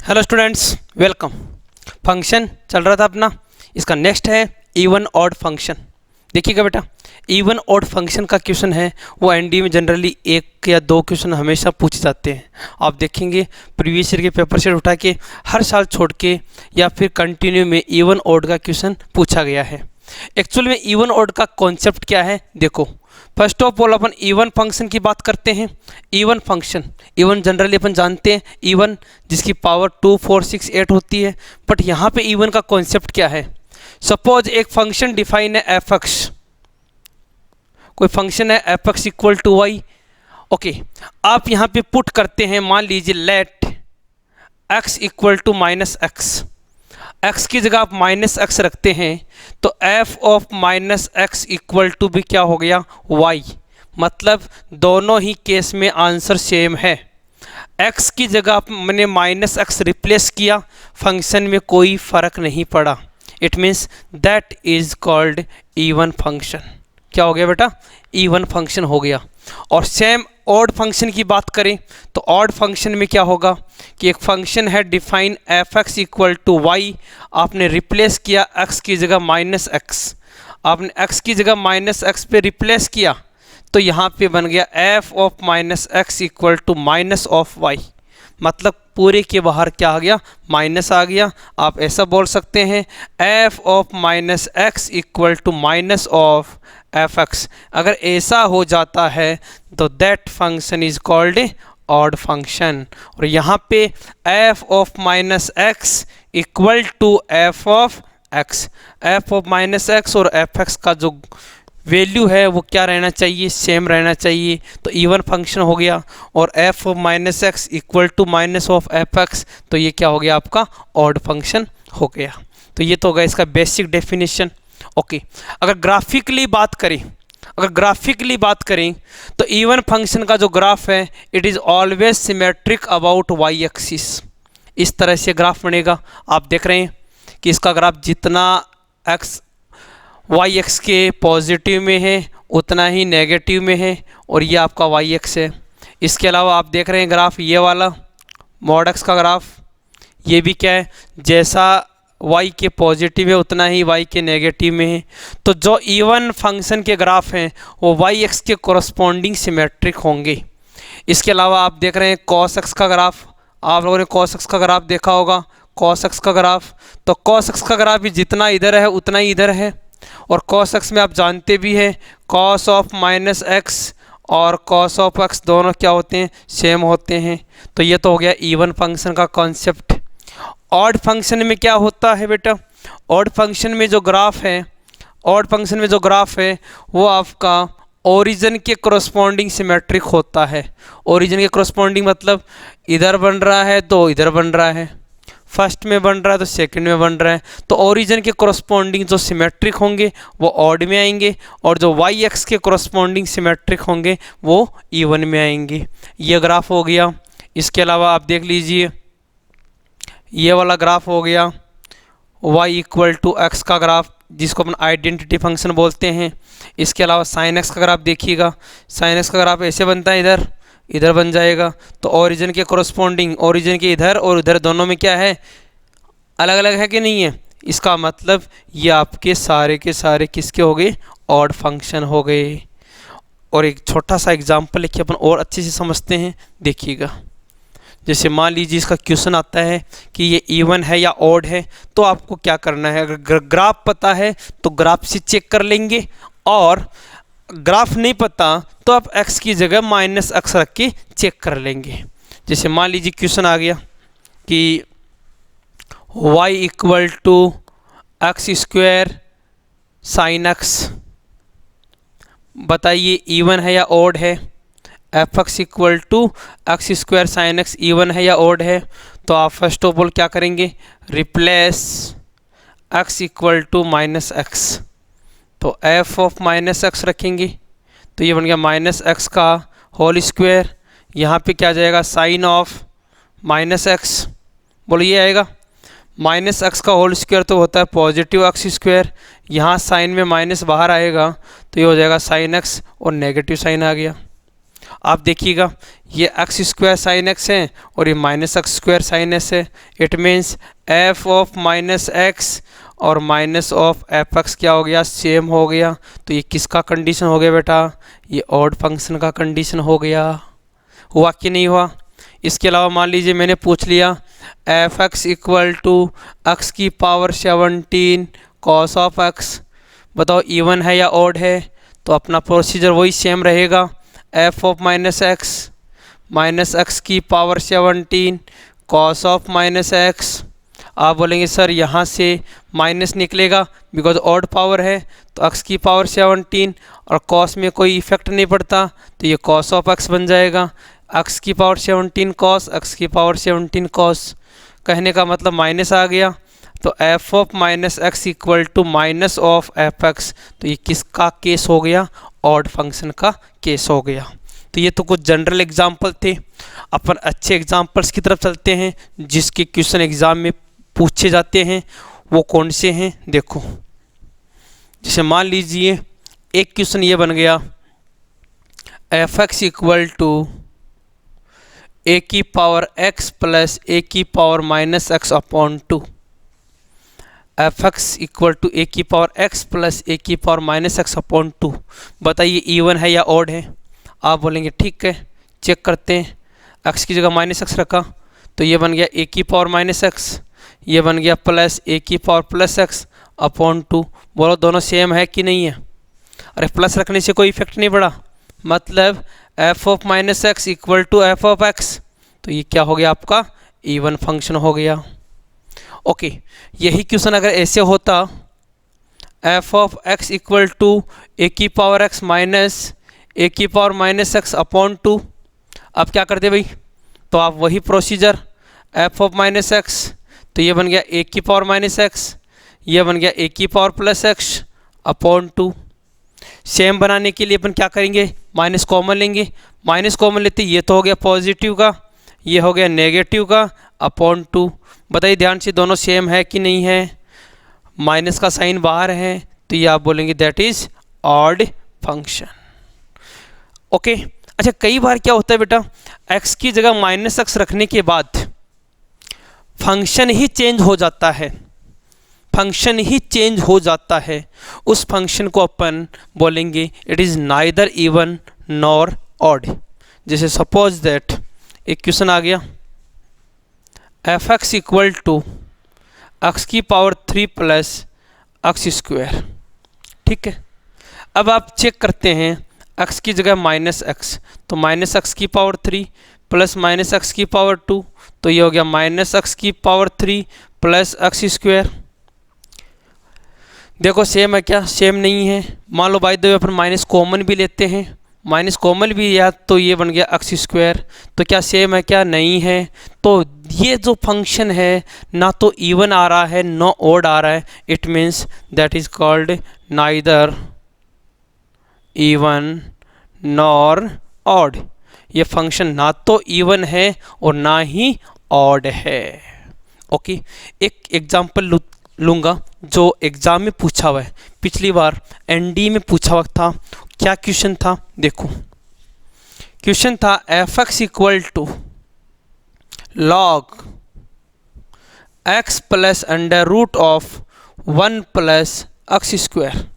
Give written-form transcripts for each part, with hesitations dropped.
Hello students, welcome. Function चल रहा था अपना, इसका नेक्स्ट है इवन ऑड फंक्शन। देखिएगा बेटा, इवन ऑड फंक्शन का क्वेश्चन है वो एनडीए में जनरली एक या दो क्वेश्चन हमेशा पूछे जाते हैं। आप देखेंगे प्रीवियस ईयर के पेपर से उठा के हर साल छोड़ के या फिर कंटिन्यू में इवन ऑड का क्वेश्चन पूछा गया है। एक्चुअल में इवन ऑड का कॉन्सेप्ट क्या है, देखो। First of all upon even function की बात करते हैं। इवन फंक्शन, इवन जनरली अपन जानते हैं इवन जिसकी पावर 2, 4, 6, 8 होती है। बट यहाँ पे इवन का कॉन्सेप्ट क्या है। सपोज एक फंक्शन डिफाइन है एफ एक्स, कोई फंक्शन है f x equal to y. Okay, आप यहाँ पे पुट करते हैं, मान लीजिए let x equal to minus x. x की जगह आप माइनस एक्स रखते हैं तो f of minus x equal to भी क्या हो गया, y। मतलब दोनों ही केस में आंसर सेम है। x की जगह आप मैंने माइनस एक्स रिप्लेस किया, फंक्शन में कोई फ़र्क नहीं पड़ा। It means that is called even function. क्या हो गया बेटा, इवन फंक्शन हो गया। और सेम ऑड फंक्शन की बात करें तो ऑड फंक्शन में क्या होगा कि एक फंक्शन है define f x equal to y, आपने रिप्लेस किया x की जगह माइनस एक्स, आपने x की जगह माइनस एक्स पे रिप्लेस किया तो यहाँ पे बन गया f of minus x equal to minus of y. मतलब पूरे के बाहर क्या आ गया, माइनस आ गया। आप ऐसा बोल सकते हैं f of minus x equal to minus of f x. अगर ऐसा हो जाता है तो that function is called odd function. और यहाँ पे f of minus x equal to f of x, f of minus x और एफ एक्स का जो वैल्यू है वो क्या रहना चाहिए, सेम रहना चाहिए। तो इवन फंक्शन हो गया। और f of minus x equal to minus of f x, तो ये क्या हो गया आपका, ऑड फंक्शन हो गया। तो ये तो हो गया इसका बेसिक डेफिनेशन। ओके, अगर ग्राफिकली बात करें तो इवन फंक्शन का जो ग्राफ है it is always symmetric about y axis. इस तरह से ग्राफ बनेगा। आप देख रहे हैं कि इसका ग्राफ जितना एक्स वाई एक्स के पॉजिटिव में है उतना ही नेगेटिव में है, और ये आपका वाई एक्स है। इसके अलावा आप देख रहे हैं ग्राफ ये वाला मॉड एक्स का ग्राफ, ये भी क्या है, जैसा y के पॉजिटिव है उतना ही y के नेगेटिव में है। तो जो इवन फंक्शन के ग्राफ हैं वो वाई एक्स के कोरस्पॉन्डिंग सिमेट्रिक होंगे। इसके अलावा आप देख रहे हैं कॉस एक्स का ग्राफ, आप लोगों ने कॉस एक्स का ग्राफ देखा होगा, कॉस एक्स का ग्राफ। तो कॉस एक्स का ग्राफ भी जितना इधर है उतना ही इधर है। और कॉस एक्स में आप जानते भी हैं कॉस ऑफ माइनस एक्स और कॉस ऑफ एक्स दोनों क्या होते हैं, सेम होते हैं। तो ये तो हो गया इवन फंक्शन का कॉन्सेप्ट। ऑड फंक्शन में क्या होता है बेटा, ऑड फंक्शन में जो ग्राफ है वो आपका ओरिजिन के कोरस्पॉन्डिंग सिमेट्रिक होता है। ओरिजिन के कोरस्पॉन्डिंग मतलब इधर बन रहा है तो इधर बन रहा है, फर्स्ट में बन रहा है तो सेकंड में बन रहा है। तो ओरिजिन के कोरस्पॉन्डिंग जो सिमेट्रिक होंगे वो ऑड में आएंगे, और जो वाई एक्स के कोरस्पॉन्डिंग सिमेट्रिक होंगे वो इवन में आएंगे। ये ग्राफ हो गया। इसके अलावा आप देख लीजिए ये वाला ग्राफ हो गया y इक्वल टू एक्स का ग्राफ, जिसको अपन आइडेंटिटी फंक्शन बोलते हैं। इसके अलावा साइन एक्स का ग्राफ देखिएगा, साइन एक्स का ग्राफ ऐसे बनता है, इधर इधर बन जाएगा। तो ओरिजिन के कोरस्पॉन्डिंग, ओरिजिन के इधर और इधर दोनों में क्या है, अलग अलग है कि नहीं है। इसका मतलब ये आपके सारे के सारे किसके हो गए, ऑड फंक्शन हो गए। और एक छोटा सा एग्जाम्पल लेके अपन और अच्छे से समझते हैं, देखिएगा। जैसे मान लीजिए इसका क्वेश्चन आता है कि ये इवन है या ऑड है, तो आपको क्या करना है, अगर ग्राफ पता है तो ग्राफ से चेक कर लेंगे, और ग्राफ नहीं पता तो आप x की जगह माइनस एक्स रख के चेक कर लेंगे। जैसे मान लीजिए क्वेश्चन आ गया कि y equal to x square sine x, बताइए इवन है या ऑड है। F x equal to x square sine x even है या ऑड है। तो आप फर्स्ट ऑफ ऑल क्या करेंगे, replace x equal to minus x, तो एफ ऑफ माइनस एक्स रखेंगे तो ये बन गया माइनस एक्स का होल स्क्वायर। यहाँ पे क्या जाएगा, साइन ऑफ माइनस एक्स, बोलिए आएगा माइनस एक्स का होल स्क्वायर तो होता है पॉजिटिव एक्स स्क्वायर, यहाँ साइन में माइनस बाहर आएगा तो ये हो जाएगा साइन एक्स और नेगेटिव साइन आ गया। आप देखिएगा ये एक्स स्क्वायर साइन एक्स है और ये minus x square sine S है। It means f of minus x और माइनस ऑफ एफ एक्स क्या हो गया, सेम हो गया। तो ये किसका कंडीशन हो गया बेटा, ये ऑड फंक्शन का कंडीशन हो गया। हुआ कि नहीं हुआ। इसके अलावा मान लीजिए मैंने पूछ लिया f x equal to x की पावर 17 कॉस ऑफ एक्स, बताओ इवन है या ऑड है। तो अपना प्रोसीजर वही सेम रहेगा, एफ ऑफ माइनस एक्स की power 17 cos of minus x. आप बोलेंगे सर यहाँ से माइनस निकलेगा बिकॉज ऑड पावर है, तो एक्स की पावर 17 और कॉस में कोई इफेक्ट नहीं पड़ता, तो ये कॉस ऑफ एक्स बन जाएगा। एक्स की पावर 17 कॉस, एक्स की पावर 17 कॉस, कहने का मतलब माइनस आ गया। तो f of minus x equal to minus of f x, तो ये किसका केस हो गया, ऑड फंक्शन का केस हो गया। तो ये तो कुछ जनरल एग्जाम्पल थे। अपन अच्छे एग्जाम्पल्स की तरफ चलते हैं जिसके क्वेश्चन एग्जाम में पूछे जाते हैं। वो कौन से हैं देखो, जैसे मान लीजिए एक क्वेश्चन ये बन गया f x equal to a की पावर एक्स प्लस ए की power minus x upon 2। F x equal to a की पावर एक्स प्लस ए की पावर माइनस एक्स अपॉन 2। बताइए इवन है या ऑड है। आप बोलेंगे ठीक है, चेक करते हैं। एक्स की जगह माइनस एक्स रखा तो ये बन गया ए की पावर माइनस एक्स, ये बन गया प्लस ए की पावर प्लस एक्स अपॉन 2। बोलो दोनों सेम है कि नहीं है। अरे प्लस रखने से कोई इफेक्ट नहीं पड़ा, मतलब f of minus x equal to f of x, तो ये क्या हो गया आपका, इवन फंक्शन हो गया। ओके, यही क्वेश्चन अगर ऐसे होता f of x equal to a की पावर एक्स माइनस ए की पावर माइनस एक्स अपॉन 2, अब क्या करते भाई, तो आप वही procedure F of minus x, तो ये बन गया ए की पावर माइनस एक्स, ये बन गया ए की power plus x upon 2। Same बनाने के लिए अपन क्या करेंगे, माइनस कॉमन लेंगे। माइनस कॉमन लेते ये तो हो गया पॉजिटिव का, ये हो गया नेगेटिव का अपॉन 2। बताइए ध्यान से दोनों सेम है कि नहीं है। माइनस का साइन बाहर है तो ये आप बोलेंगे that is odd function. Okay, अच्छा कई बार क्या होता है बेटा, एक्स की जगह माइनस एक्स रखने के बाद फंक्शन ही चेंज हो जाता है, फंक्शन ही चेंज हो जाता है। उस फंक्शन को अपन बोलेंगे it is neither even nor odd. जैसे सपोज दैट एक क्वेश्चन आ गया f x equal to x की पावर 3 प्लस एक्स स्क्वायर, ठीक है। अब आप चेक करते हैं एक्स की जगह माइनस एक्स, तो माइनस एक्स की पावर 3 प्लस माइनस एक्स की पावर 2, तो ये हो गया माइनस एक्स की पावर 3 प्लस एक्स स्क्वायर। देखो सेम है क्या, सेम नहीं है। मान लो बाय द वे अपन माइनस कॉमन भी लेते हैं, माइनस कॉमन भी या तो ये बन गया एक्स स्क्वायर, तो क्या सेम है क्या, नहीं है। तो ये जो फंक्शन है ना तो इवन आ रहा है ना ऑड आ रहा है, it means that is called neither even nor odd. ये फंक्शन ना तो इवन है और ना ही ऑड है। ओके, एक एग्जांपल लूँगा जो एग्ज़ाम में पूछा हुआ है, पिछली बार एनडी में पूछा हुआ था। क्या क्वेश्चन था देखो, क्वेश्चन था f x equal to log x plus under root of 1 plus x square,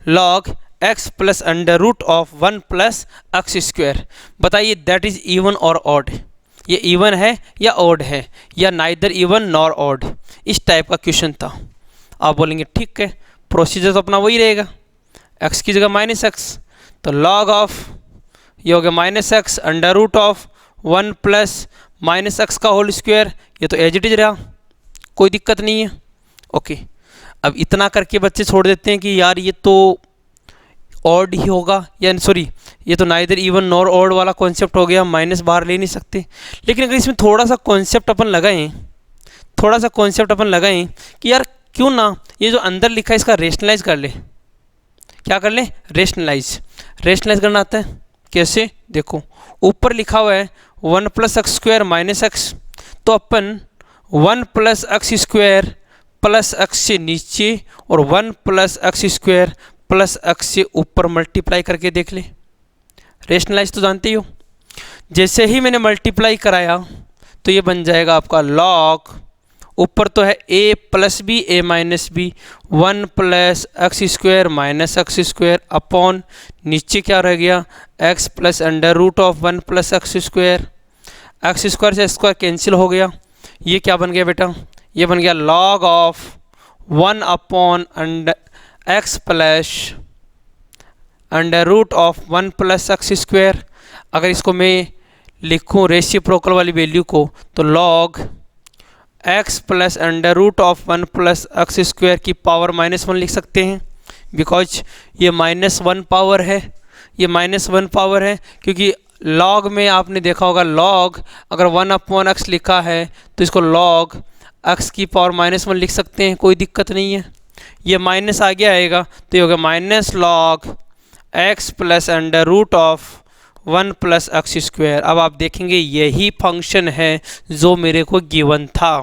log x plus under root of 1 plus x square. बताइए दैट इज इवन और ऑड, ये इवन है या ऑड है या नाइदर इवन नॉर ऑड, इस type का question था। आप बोलेंगे ठीक है, प्रोसीजर तो अपना वही रहेगा, एक्स की जगह माइनस एक्स, तो लॉग ऑफ ये हो गया minus x under root of 1 plus minus x का होल स्क्वायर, ये तो एज इट इज रहा, कोई दिक्कत नहीं है। ओके, अब इतना करके बच्चे छोड़ देते हैं कि यार ये तो ऑड ही होगा, या सॉरी ये तो नाइदर इवन नॉर ऑड वाला कॉन्सेप्ट हो गया, माइनस बाहर ले नहीं सकते। लेकिन अगर इसमें थोड़ा सा कॉन्सेप्ट अपन लगाएं, थोड़ा सा कॉन्सेप्ट अपन लगाएं कि यार क्यों ना ये जो अंदर लिखा है इसका रेशनलाइज कर ले। क्या कर ले, रेशनलाइज। रेशनलाइज करना आता है कैसे, देखो ऊपर लिखा हुआ है 1 plus x square minus x, तो अपन 1 plus x square plus x से नीचे और 1 plus x square plus x से ऊपर मल्टीप्लाई करके देख ले। रेशनलाइज तो जानते ही हो, जैसे ही मैंने मल्टीप्लाई कराया तो ये बन जाएगा आपका लॉग, ऊपर तो है a plus B a minus B, 1 plus x square minus x square upon नीचे क्या रह गया x plus under root of 1 plus x square से स्क्वायर कैंसिल हो गया। ये क्या बन गया बेटा, ये बन गया log of 1 upon under x plus under root of 1 plus x square. अगर इसको मैं लिखूँ रेसिप्रोकल वाली वैल्यू को तो log x plus under root of 1 plus x square की पावर -1 लिख सकते हैं, बिकॉज ये -1 पावर है, ये -1 पावर है, क्योंकि लॉग में आपने देखा होगा लॉग अगर 1 अपॉन एक्स लिखा है तो इसको लॉग x की पावर -1 लिख सकते हैं, कोई दिक्कत नहीं है। ये माइनस आगे आएगा तो ये होगा minus log x plus under root of 1 plus x square. अब आप देखेंगे यही फंक्शन है जो मेरे को गिवन था।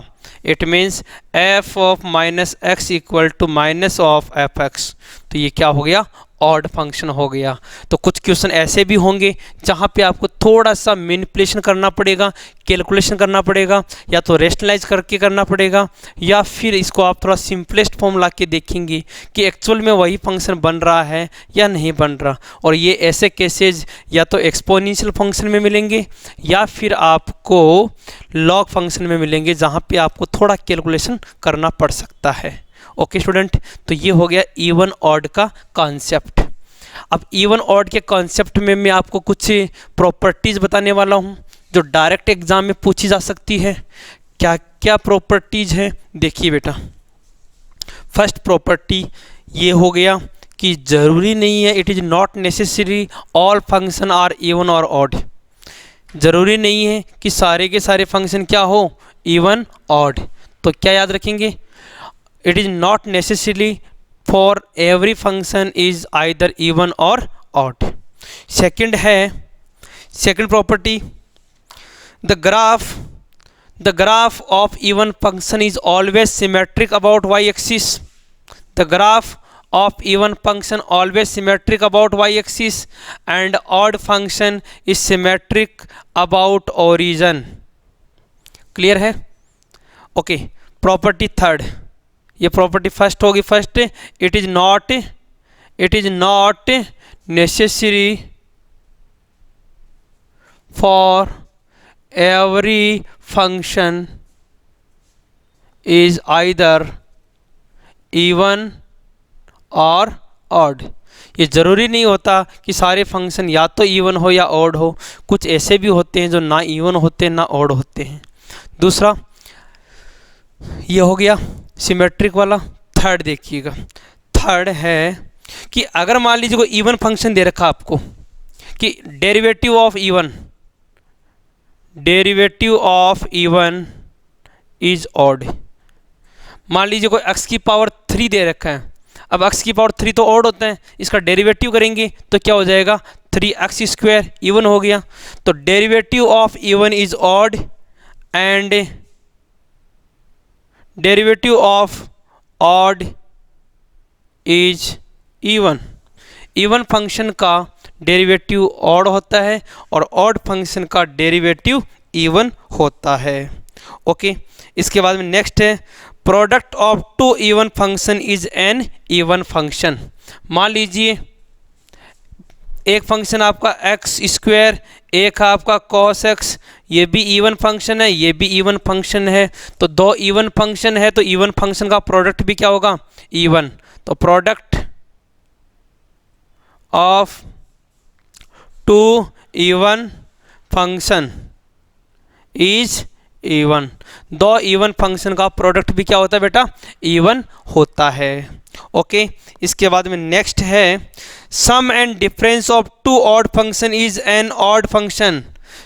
It means f of minus x equal to minus of f x. तो ये क्या हो गया, ऑड फंक्शन हो गया। तो कुछ क्वेश्चन ऐसे भी होंगे जहाँ पे आपको थोड़ा सा मैनिपुलेशन करना पड़ेगा, कैलकुलेशन करना पड़ेगा, या तो रेशनलाइज करके करना पड़ेगा, या फिर इसको आप थोड़ा सिंपलेस्ट फॉर्म ला के देखेंगे कि एक्चुअल में वही फंक्शन बन रहा है या नहीं बन रहा। और ये ऐसे केसेज या तो एक्सपोनेंशियल फंक्शन में मिलेंगे या फिर आपको लॉग फंक्शन में मिलेंगे, जहाँ पे आपको थोड़ा कैलकुलेशन करना पड़ सकता है। ओके स्टूडेंट, तो ये हो गया इवन ऑड का कॉन्सेप्ट। अब इवन ऑड के कॉन्सेप्ट में मैं आपको कुछ प्रॉपर्टीज़ बताने वाला हूँ जो डायरेक्ट एग्जाम में पूछी जा सकती है। क्या क्या प्रॉपर्टीज़ है, देखिए बेटा। फर्स्ट प्रॉपर्टी ये हो गया कि ज़रूरी नहीं है, it is not necessary all function are even और ऑड। ज़रूरी नहीं है कि सारे के सारे फंक्शन क्या हो, इवन ऑड। तो क्या याद रखेंगे, it is not necessarily for every function is either even or odd। Second है, second property, the graph of even function is always symmetric about y-axis। the graph of even function always symmetric about y-axis and odd function is symmetric about origin। Clear है? Okay, property third, ये property first होगी। First, it is not necessary for every function is either even और odd. ये ज़रूरी नहीं होता कि सारे फंक्शन या तो इवन हो या ऑड हो, कुछ ऐसे भी होते हैं जो ना इवन होते हैं ना ऑड होते हैं। दूसरा ये हो गया सिमेट्रिक वाला। थर्ड देखिएगा, थर्ड है कि अगर मान लीजिए कोई इवन फंक्शन दे रखा आपको कि derivative of even is odd. मान लीजिए कोई x की पावर 3 दे रखा है। अब x की पावर 3 तो ऑड होता है, इसका डेरिवेटिव करेंगे तो क्या हो जाएगा, 3x स्क्वायर इवन हो गया। तो derivative of even is odd and derivative of odd is even. Even function का डेरिवेटिव ऑड होता है और ऑड फंक्शन का डेरिवेटिव इवन होता है। ओके, इसके बाद में नेक्स्ट है product of two even function is an even function. मान लीजिए एक फंक्शन आपका एक्स स्क्वायर, एक है आपका कॉस एक्स, ये भी इवन फंक्शन है, ये भी इवन फंक्शन है। तो दो इवन फंक्शन है तो इवन फंक्शन का प्रोडक्ट भी क्या होगा, इवन। तो product of two even function is even. दो इवन फंक्शन का प्रोडक्ट भी क्या होता है बेटा, इवन होता है। ओके, इसके बाद में नेक्स्ट है sum and difference of two odd function is an odd function.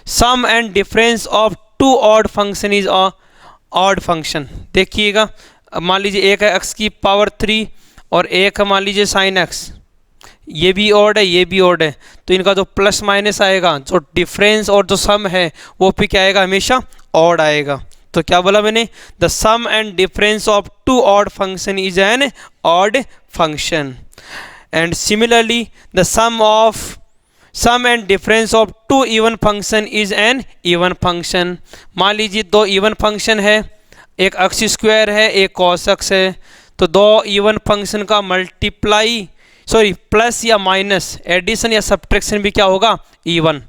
Sum and difference of two odd function is odd function. देखिएगा, मान लीजिए एक है एक्स की पावर 3 और एक है मान लीजिए साइन एक्स, ये भी ऑड है ये भी ऑड है, तो इनका जो प्लस माइनस आएगा, जो डिफरेंस और जो सम है वो भी क्या आएगा, हमेशा ऑड आएगा। तो क्या बोला मैंने, the sum and difference of two odd function is an odd function. And similarly the sum of sum and difference of two even function is an even function. मान लीजिए दो इवन फंक्शन है, एक अक्स स्क्वायर है, एक cos अक्स है, तो दो इवन फंक्शन का मल्टीप्लाई प्लस या माइनस, एडिशन या सब्ट्रैक्शन भी क्या होगा, इवन।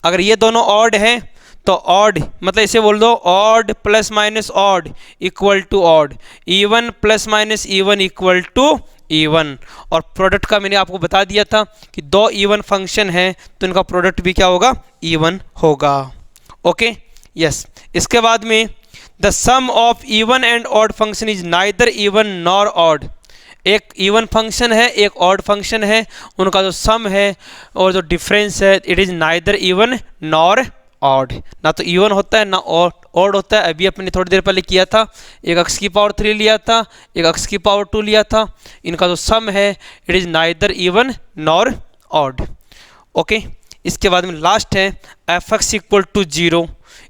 अगर ये दोनों ऑड है तो ऑड, मतलब इसे बोल दो odd plus minus odd equal to odd, even plus minus even equal to even. और प्रोडक्ट का मैंने आपको बता दिया था कि दो इवन फंक्शन है तो इनका प्रोडक्ट भी क्या होगा, इवन होगा। Okay yes. इसके बाद में the sum of even and odd function is neither even nor odd. एक इवन फंक्शन है, एक ऑड फंक्शन है, उनका जो सम है और जो डिफरेंस है it is neither even nor odd. ना तो इवन होता है ना ऑड होता है। अभी अपने थोड़ी देर पहले किया था, एक अक्स की पावर 3 लिया था, एक अक्स की पावर 2 लिया था, इनका जो सम है it is neither even nor odd. Okay. इसके बाद में लास्ट है f x equal to 0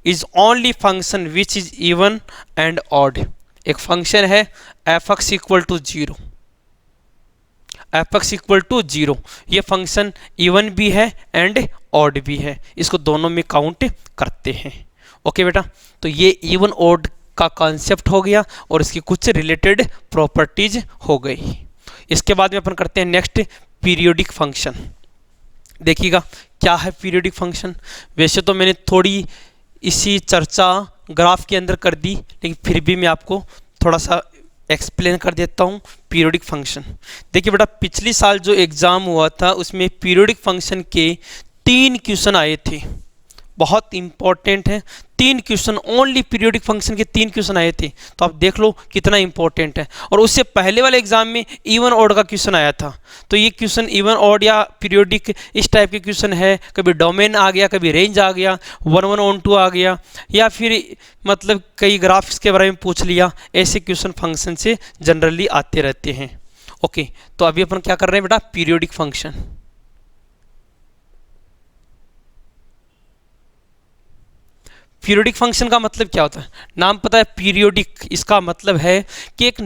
is only function which is even and odd. एक फंक्शन है f x equal to 0, f x equal to 0, ये फंक्शन इवन भी है and odd भी है, इसको दोनों में काउंट करते हैं। ओके बेटा, तो ये इवन ऑड का कॉन्सेप्ट हो गया और इसकी कुछ रिलेटेड प्रॉपर्टीज हो गई। इसके बाद में अपन करते हैं नेक्स्ट पीरियोडिक फंक्शन। देखिएगा क्या है पीरियोडिक फंक्शन। वैसे तो मैंने थोड़ी इसी चर्चा ग्राफ के अंदर कर दी, लेकिन फिर भी मैं आपको थोड़ा सा एक्सप्लेन कर देता हूँ पीरियोडिक फंक्शन। देखिए बेटा, पिछली साल जो एग्ज़ाम हुआ था उसमें पीरियोडिक फंक्शन के 3 क्वेश्चन आए थे, बहुत इंपॉर्टेंट है। 3 क्वेश्चन, ओनली पीरियोडिक फंक्शन के 3 क्वेश्चन आए थे, तो आप देख लो कितना इंपॉर्टेंट है। और उससे पहले वाले एग्जाम में इवन ऑड का क्वेश्चन आया था, तो ये क्वेश्चन इवन ऑड या पीरियोडिक इस टाइप के क्वेश्चन है। कभी डोमेन आ गया, कभी रेंज आ गया, 1 1 ऑन 2 आ गया, या फिर मतलब कई ग्राफ्स के बारे में पूछ लिया। ऐसे क्वेश्चन फंक्शन से जनरली आते रहते हैं। ओके, तो अभी अपन क्या कर रहे हैं बेटा, पीरियोडिक फंक्शन। पीरियोडिक फंक्शन का मतलब क्या होता है, नाम पता है पीरियोडिक, इसका मतलब है कि एक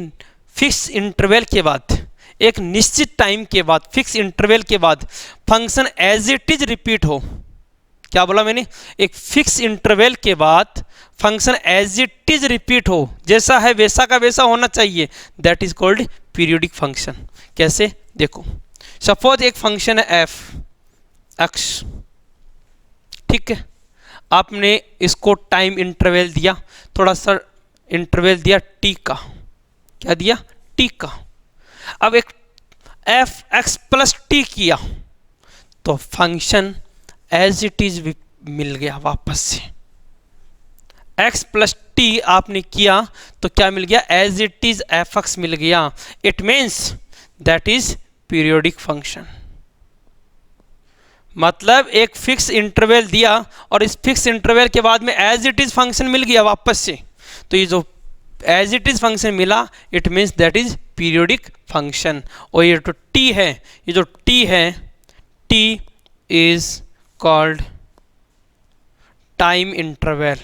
फिक्स इंटरवल के बाद, एक निश्चित टाइम के बाद, फिक्स इंटरवल के बाद function as it is repeat हो। क्या बोला मैंने, एक फिक्स इंटरवल के बाद function as it is repeat हो, जैसा है वैसा का वैसा होना चाहिए, that is called periodic function. कैसे, देखो सपोज एक फंक्शन है एफ एक्स, ठीक है, आपने इसको टाइम इंटरवल दिया, थोड़ा सा इंटरवल दिया टी का, क्या दिया, टी का। अब एक एफ एक्स प्लस टी किया तो फंक्शन एज इट इज मिल गया वापस से। एक्स प्लस टी आपने किया तो क्या मिल गया, as it is f x मिल गया। It means that is periodic function. मतलब एक फिक्स इंटरवल दिया और इस फिक्स इंटरवल के बाद में एज इट इज फंक्शन मिल गया वापस से, तो ये जो एज इट इज फंक्शन मिला it means that is periodic function. और ये जो टी है, ये जो टी है, T is called time interval,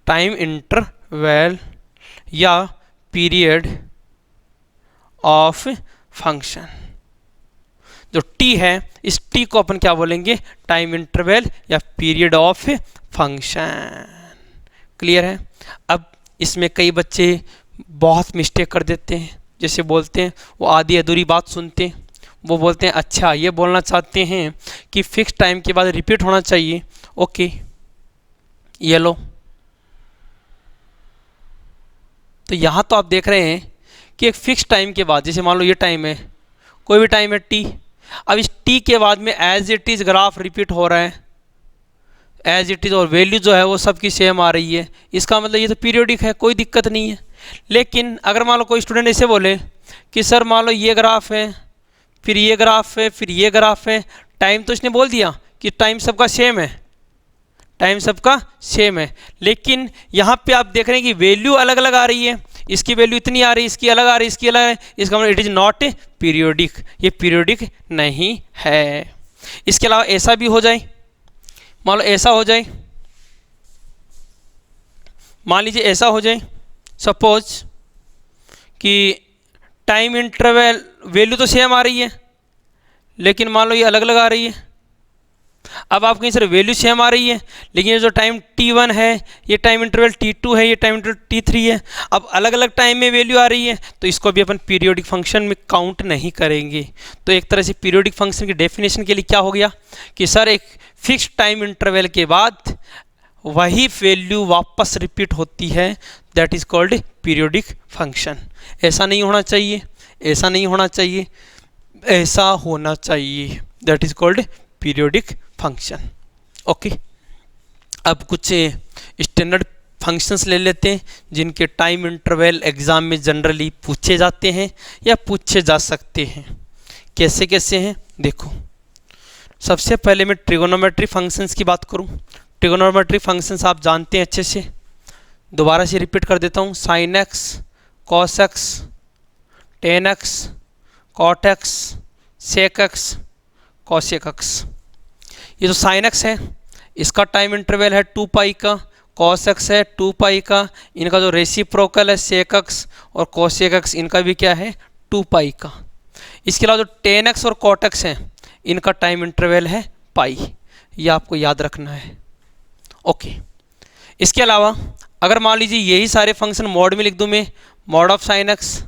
time interval या पीरियड ऑफ फंक्शन। जो टी है, इस टी को अपन क्या बोलेंगे, टाइम इंटरवल या पीरियड ऑफ फंक्शन। क्लियर है। अब इसमें कई बच्चे बहुत मिस्टेक कर देते हैं, जैसे बोलते हैं, वो आधी अधूरी बात सुनते हैं, वो बोलते हैं अच्छा ये बोलना चाहते हैं कि फिक्स टाइम के बाद रिपीट होना चाहिए। ओके, ये लो, तो यहाँ तो आप देख रहे हैं कि एक फिक्स टाइम के बाद, जैसे मान लो ये टाइम है, कोई भी टाइम है टी, अब इस टी के बाद में as it is graph repeat हो रहा है, एज इट इज, और वैल्यू जो है वो सबकी सेम आ रही है, इसका मतलब ये तो पीरियोडिक है, कोई दिक्कत नहीं है। लेकिन अगर मान लो कोई स्टूडेंट ऐसे बोले कि सर मान लो ये ग्राफ है, फिर ये ग्राफ है, फिर ये ग्राफ है, टाइम तो इसने बोल दिया कि टाइम सबका सेम है, टाइम सबका सेम है, लेकिन यहाँ पे आप देख रहे हैं कि वैल्यू अलग अलग आ रही है, इसकी वैल्यू इतनी आ रही है, इसकी अलग आ रही है, इसकी अलग आ रही है, इसका मतलब इट इज नॉट पीरियोडिक, ये पीरियोडिक नहीं है। इसके अलावा ऐसा भी हो जाए, मान लो ऐसा हो जाए, मान लीजिए ऐसा हो जाए, सपोज कि टाइम इंटरवल वैल्यू तो सेम आ रही है, लेकिन मान लो ये अलग अलग आ रही है। अब आप कहीं सर वैल्यू सेम आ रही है, लेकिन ये जो टाइम t1 है, ये टाइम इंटरवल t2 है, ये टाइम इंटरवल t3 है, अब अलग अलग टाइम में वैल्यू आ रही है, तो इसको भी अपन पीरियोडिक फंक्शन में काउंट नहीं करेंगे। तो एक तरह से पीरियोडिक फंक्शन की डेफिनेशन के लिए क्या हो गया कि सर एक फिक्स टाइम इंटरवल के बाद वही वैल्यू वापस रिपीट होती है, that is called periodic function. ऐसा नहीं होना चाहिए, ऐसा नहीं होना चाहिए, ऐसा होना चाहिए, that is called periodic function. Okay, अब कुछ स्टैंडर्ड फंक्शंस ले लेते हैं जिनके टाइम इंटरवल एग्जाम में जनरली पूछे जाते हैं या पूछे जा सकते हैं। कैसे कैसे हैं देखो। सबसे पहले मैं ट्रिगोनोमेट्री फंक्शंस की बात करूं। ट्रिगोनोमेट्री फंक्शंस आप जानते हैं अच्छे से, दोबारा से रिपीट कर देता हूं। Sine x, cos x, tan x, cot x, sec x, cosec x. ये जो साइन एक्स है इसका टाइम इंटरवल है 2 पाई का, कॉस एक्स है 2 पाई का, इनका जो रेसिप्रोकल है सेक एक्स और कॉसेक एक्स इनका भी क्या है 2 पाई का। इसके अलावा जो टेन एक्स और कॉट एक्स है इनका टाइम इंटरवल है पाई, ये आपको याद रखना है। ओके, इसके अलावा अगर मान लीजिए यही सारे फंक्शन मॉड में लिख दूं मैं, mod of sine x,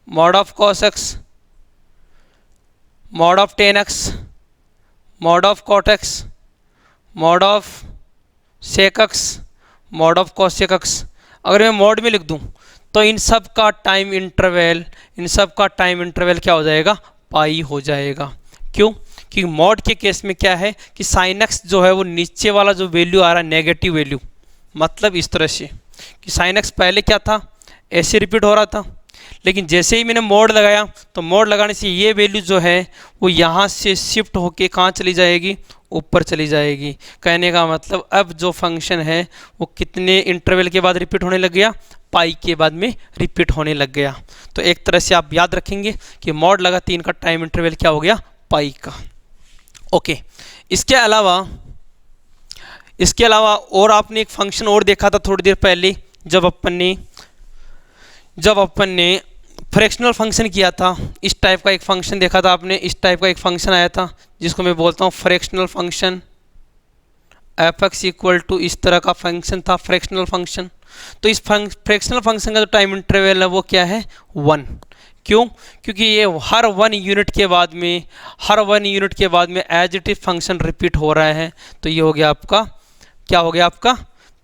mod of cos x, mod of tan x, mod of cot x, mod of sec x, mod of cosec x, अगर मैं मॉड में लिख दूं तो इन सब का टाइम इंटरवल, इन सब का टाइम इंटरवल क्या हो जाएगा पाई हो जाएगा। क्यों? कि मॉड के केस में क्या है कि साइन एक्स जो है वो नीचे वाला जो वैल्यू आ रहा है नेगेटिव वैल्यू, मतलब इस तरह से कि साइन एक्स पहले क्या था ऐसे रिपीट हो रहा था, लेकिन जैसे ही मैंने मोड लगाया तो मोड लगाने से ये वैल्यू जो है वो यहाँ से शिफ्ट होके कहाँ चली जाएगी, ऊपर चली जाएगी। कहने का मतलब अब जो फंक्शन है वो कितने इंटरवल के बाद रिपीट होने लग गया, पाई के बाद में रिपीट होने लग गया। तो एक तरह से आप याद रखेंगे कि मोड लगा 3 का टाइम इंटरवल क्या हो गया पाई का। ओके, इसके अलावा और आपने एक फंक्शन और देखा था थोड़ी देर पहले जब अपन ने फ्रैक्शनल फंक्शन किया था। इस टाइप का एक फंक्शन देखा था आपने, इस टाइप का एक फंक्शन आया था जिसको मैं बोलता हूँ fractional function. F x equal to इस तरह का फंक्शन था फ्रैक्शनल फंक्शन। तो इस फ्रैक्शनल फंक्शन का जो टाइम इंटरवल है वो क्या है 1। क्यों? क्योंकि ये हर 1 यूनिट के बाद में as it is function repeat हो रहा है। तो ये हो गया आपका, क्या हो गया आपका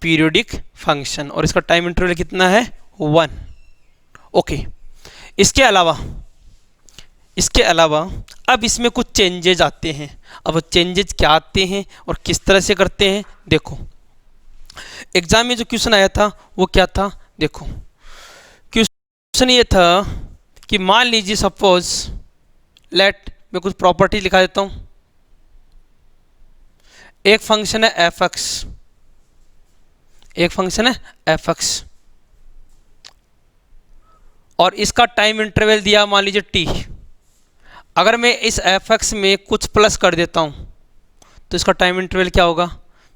पीरियोडिक फंक्शन, और इसका टाइम इंटरवल कितना है 1। ओके, इसके अलावा अब इसमें कुछ चेंजेज आते हैं। अब चेंजेज क्या आते हैं और किस तरह से करते हैं देखो। एग्जाम में जो क्वेश्चन आया था वो क्या था देखो। क्वेश्चन ये था कि मान लीजिए सपोज लेट, मैं कुछ प्रॉपर्टी लिखा देता हूं। एक फंक्शन है एफ एक्स, एक फंक्शन है एफ एक्स और इसका टाइम इंटरवल दिया मान लीजिए टी। अगर मैं इस एफ एक्स में कुछ प्लस कर देता हूं तो इसका टाइम इंटरवल क्या होगा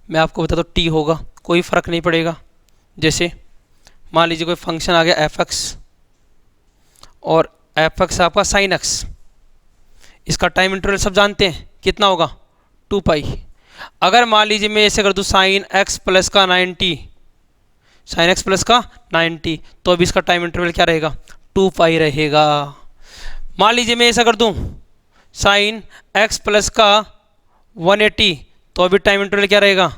मैं आपको बताता हूँ टी होगा, कोई फर्क नहीं पड़ेगा। जैसे मान लीजिए कोई फंक्शन आ गया एफ एक्स और एफ एक्स आपका साइन एक्स, इसका टाइम इंटरवल सब जानते हैं कितना होगा 2 पाई। अगर मान लीजिए मैं ऐसे कर दूँ साइन एक्स प्लस का 90, साइन एक्स प्लस का 90, तो अभी इसका टाइम इंटरवल क्या रहेगा 2 पाई रहेगा। मान लीजिए मैं ऐसा कर दूं साइन एक्स प्लस का 180, तो अभी टाइम इंटरवल क्या रहेगा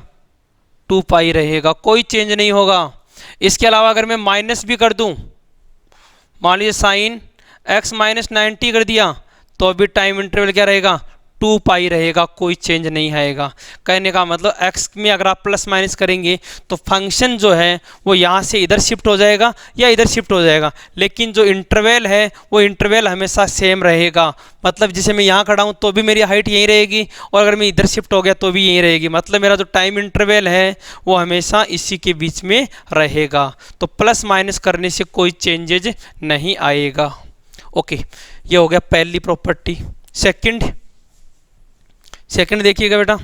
2 पाई रहेगा, कोई चेंज नहीं होगा। इसके अलावा अगर मैं माइनस भी कर दूं, मान लीजिए साइन एक्स माइनस 90 कर दिया, तो अभी टाइम इंटरवल क्या रहेगा 2 पाई रहेगा, कोई चेंज नहीं आएगा। कहने का मतलब x में अगर आप प्लस माइनस करेंगे तो फंक्शन जो है वो यहाँ से इधर शिफ्ट हो जाएगा या इधर शिफ्ट हो जाएगा, लेकिन जो इंटरवल है वो इंटरवल हमेशा सेम रहेगा। मतलब जैसे मैं यहाँ खड़ा हूँ तो भी मेरी हाइट यहीं रहेगी और अगर मैं इधर शिफ्ट हो गया तो भी यहीं रहेगी। मतलब मेरा जो टाइम इंटरवल है वो हमेशा इसी के बीच में रहेगा। तो प्लस माइनस करने से कोई चेंजेज नहीं आएगा। ओके, ये हो गया पहली प्रॉपर्टी। सेकंड देखिएगा बेटा।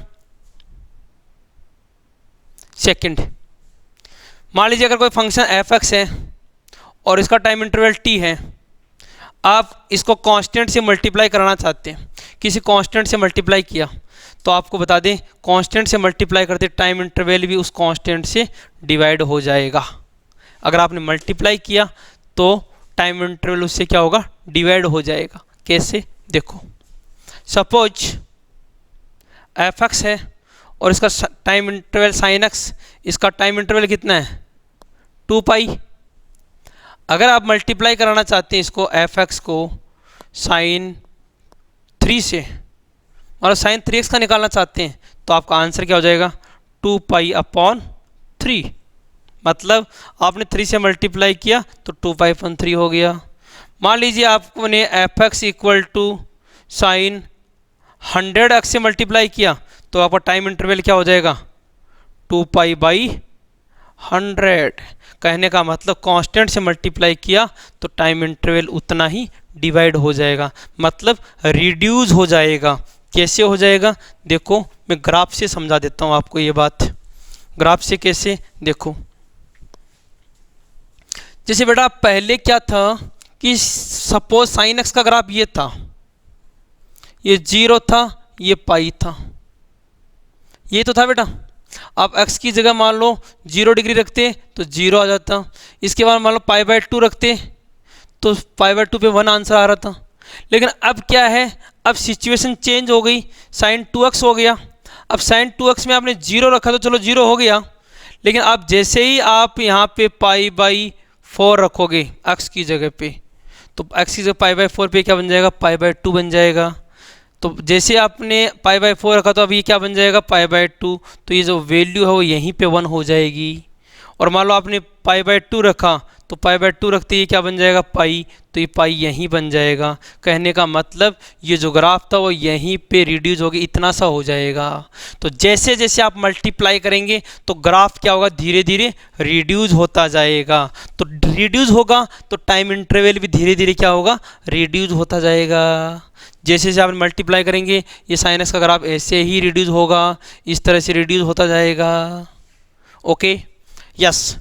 सेकंड, मान लीजिए अगर कोई फंक्शन एफ एक्स है और इसका टाइम इंटरवल टी है। आप इसको कांस्टेंट से मल्टीप्लाई कराना चाहते हैं, किसी कांस्टेंट से मल्टीप्लाई किया, तो आपको बता दें कांस्टेंट से मल्टीप्लाई करते टाइम इंटरवल भी उस कांस्टेंट से डिवाइड हो जाएगा। अगर आपने मल्टीप्लाई किया तो टाइम इंटरवल उससे क्या होगा, डिवाइड हो जाएगा। कैसे, देखो सपोज एफ एक्स है और इसका टाइम इंटरवल साइन एक्स, इसका टाइम इंटरवल कितना है 2 पाई। अगर आप मल्टीप्लाई कराना चाहते हैं इसको एफ एक्स को साइन 3 से और साइन 3x का निकालना चाहते हैं तो आपका आंसर क्या हो जाएगा 2 पाई अपॉन 3। मतलब आपने 3 से मल्टीप्लाई किया तो 2 पाई अपॉन 3 हो गया। मान लीजिए आपने f x equal to sine 100x से मल्टीप्लाई किया तो आपका टाइम इंटरवल क्या हो जाएगा 2 पाई बाई 100। कहने का मतलब कांस्टेंट से मल्टीप्लाई किया तो टाइम इंटरवल उतना ही डिवाइड हो जाएगा, मतलब रिड्यूस हो जाएगा। कैसे हो जाएगा, देखो मैं ग्राफ से समझा देता हूँ आपको ये बात। ग्राफ से कैसे, देखो जैसे बेटा पहले क्या था कि सपोज साइन एक्स का ग्राफ ये था, ये 0 था, ये पाई था, ये तो था बेटा। आप x की जगह मान लो 0 डिग्री रखते तो 0 आ जाता। इसके बाद मान लो पाई बाय 2 रखते तो पाई बाय 2 पे 1 आंसर आ रहा था। लेकिन अब क्या है, अब सिचुएशन चेंज हो गई, साइन 2x हो गया। अब साइन 2x में आपने 0 रखा तो चलो 0 हो गया, लेकिन अब जैसे ही आप यहाँ पे पाई बाई 4 रखोगे x की जगह पे तो x की जगह पाई बाय 4 पे क्या बन जाएगा, पाई बाय 2 बन जाएगा। तो जैसे आपने पाई बाय 4 रखा तो अब ये क्या बन जाएगा पाई बाय 2, तो ये जो वैल्यू है वो यहीं पे 1 हो जाएगी। और मान लो आपने पाई बाय 2 रखा तो पाई बाय 2 रखते ये क्या बन जाएगा पाई, तो ये पाई यहीं बन जाएगा। कहने का मतलब ये जो ग्राफ था वो यहीं पे रिड्यूस होगी, इतना सा हो जाएगा। तो जैसे जैसे आप मल्टीप्लाई करेंगे तो ग्राफ क्या होगा, धीरे धीरे रिड्यूस होता जाएगा। तो रिड्यूस होगा तो टाइम इंटरवल भी धीरे धीरे क्या होगा, रिड्यूस होता जाएगा। जैसे जैसे आप मल्टीप्लाई करेंगे ये साइन एक्स का ग्राफ ऐसे ही रिड्यूस होगा, इस तरह से रिड्यूस होता जाएगा। Okay, yes.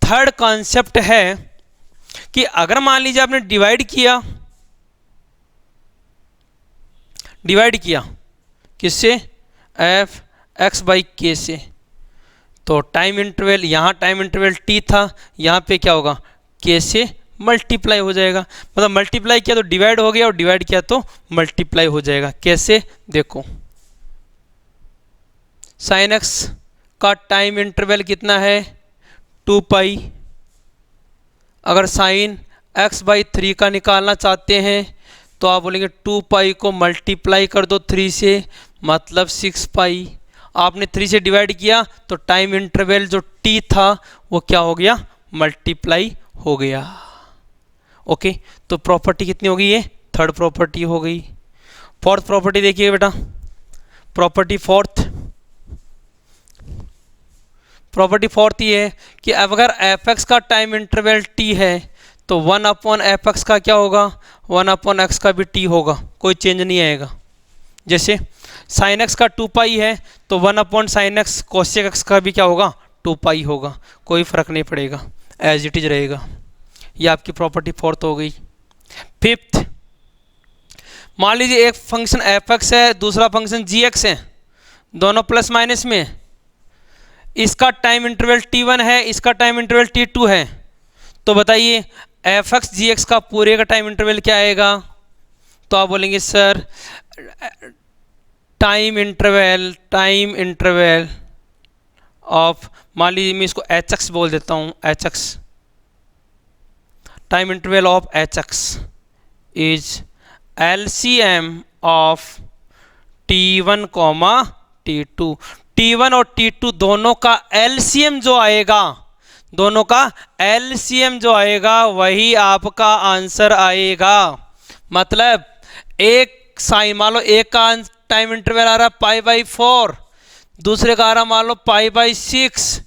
थर्ड कॉन्सेप्ट है कि अगर मान लीजिए आपने डिवाइड किया किससे, एफ एक्स बाई के से, तो टाइम इंटरवल, यहाँ टाइम इंटरवल टी था, यहाँ पे क्या होगा के से मल्टीप्लाई हो जाएगा। मतलब मल्टीप्लाई किया तो डिवाइड हो गया और डिवाइड किया तो मल्टीप्लाई हो जाएगा। कैसे, देखो साइन एक्स का टाइम इंटरवल कितना है 2 पाई। अगर साइन एक्स बाई 3 का निकालना चाहते हैं तो आप बोलेंगे 2 पाई को मल्टीप्लाई कर दो 3 से, मतलब 6 पाई। आपने 3 से डिवाइड किया तो टाइम इंटरवल जो टी था वो क्या हो गया, मल्टीप्लाई हो गया। ओके, तो प्रॉपर्टी कितनी होगी, ये थर्ड प्रॉपर्टी हो गई। फोर्थ प्रॉपर्टी देखिए बेटा, प्रॉपर्टी फोर्थ ये है कि अगर एफ एक्स का टाइम इंटरवल टी है तो 1 अपॉन एफ एक्स का क्या होगा, 1 अपॉन एक्स का भी टी होगा, कोई चेंज नहीं आएगा। जैसे साइन एक्स का 2 पाई है तो 1 upon sine x cosec x का भी क्या होगा 2 पाई होगा, कोई फर्क नहीं पड़ेगा, एज इट इज रहेगा। ये आपकी प्रॉपर्टी फोर्थ हो गई। फिफ्थ, मान लीजिए एक फंक्शन एफ एक्स है, दूसरा फंक्शन जी एक्स है, दोनों प्लस माइनस में। इसका टाइम इंटरवल t1 है, इसका टाइम इंटरवल t2 है। तो बताइए एफ एक्स जी एक्स का पूरे का टाइम इंटरवल क्या आएगा। तो आप बोलेंगे सर टाइम इंटरवल ऑफ, मान लीजिए मैं इसको एच एक्स बोल देता हूँ, H x, time interval of h x is LCM of T1, T2। T1 और T2 दोनों का LCM जो आएगा, दोनों का LCM जो आएगा वही आपका आंसर आएगा। मतलब एक साइन, मान लो एक का टाइम इंटरवल आ रहा पाई बाई 4, दूसरे का आ रहा मान लो पाई बाई 6,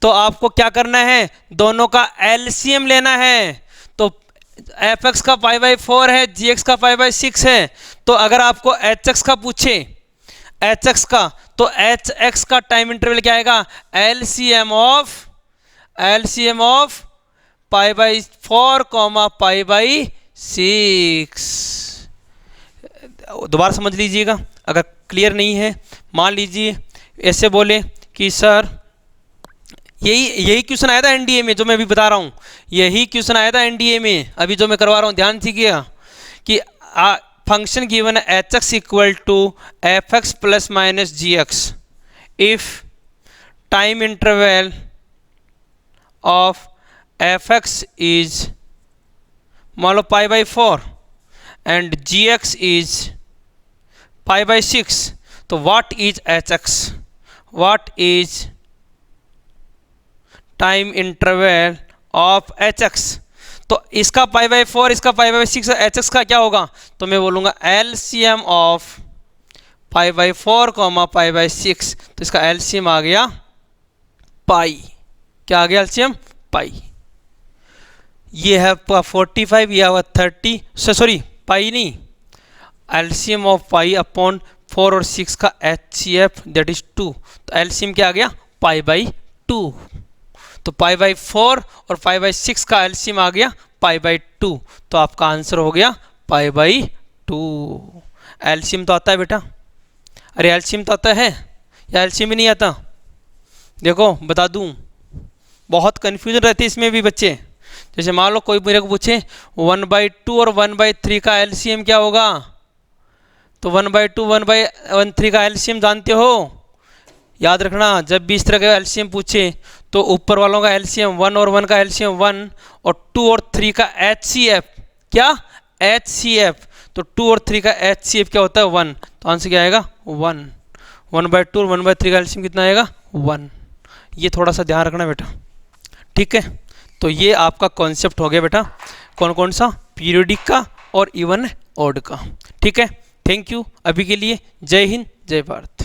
तो आपको क्या करना है, दोनों का LCM लेना है। तो एफ एक्स का पाई बाई 4 है, जी एक्स का पाई बाई 6 है। तो अगर आपको एच एक्स का पूछे, एच एक्स का, तो एच एक्स का टाइम इंटरवल क्या आएगा, LCM ऑफ π/4 π/6। दोबारा समझ लीजिएगा अगर क्लियर नहीं है। मान लीजिए ऐसे बोले कि सर यही क्वेश्चन आया था एनडीए में, जो मैं अभी बता रहा हूँ, यही क्वेश्चन आया था एनडीए में अभी जो मैं करवा रहा हूँ, ध्यान दीजिएगा कि function given h x equal to f x plus minus g x if time interval of f x is मान लो π/4 एंड जी एक्स इज π/6, तो what is h x, what is time interval of h x. तो इसका π/4 इसका π/6 H x का क्या होगा, तो मैं बोलूँगा एलसीएम ऑफ π/4 π/6, तो इसका एलसीएम आ गया पाई। क्या आ गया एलसीएम? पाई। ये है 45, ये हुआ 30, सॉरी पाई नहीं, एलसीएम ऑफ पाई अपॉन 4 और 6 का HCF दैट इज 2, तो एलसीएम क्या आ गया π/2। तो π/4 और π/6 का एलसीएम आ गया π/2, तो आपका आंसर हो गया π/2। एलसीएम तो आता है बेटा, अरे एलसीएम तो आता है या एलसीएम ही नहीं आता? देखो बता दूं, बहुत कन्फ्यूजन रहती है इसमें भी बच्चे। जैसे मान लो कोई मेरे को पूछे 1/2 और 1/3 का एलसीएम क्या होगा, तो 1/2 1/3 का एलसीएम जानते हो? याद रखना, जब भी इस तरह का एलसीएम पूछे तो ऊपर वालों का एलसीएम 1 और 1 का एलसीएम 1 और 2 और 3 का HCF क्या HCF, तो 2 और 3 का HCF क्या होता है 1, तो आंसर क्या आएगा 1। 1/2 और 1/3 का एलसीएम कितना आएगा 1। ये थोड़ा सा ध्यान रखना बेटा, ठीक है। तो ये आपका कॉन्सेप्ट हो गया बेटा, कौन कौन सा, पीरियोडिक का और इवन ऑड का, ठीक है। थैंक यू अभी के लिए, जय हिंद जय भारत।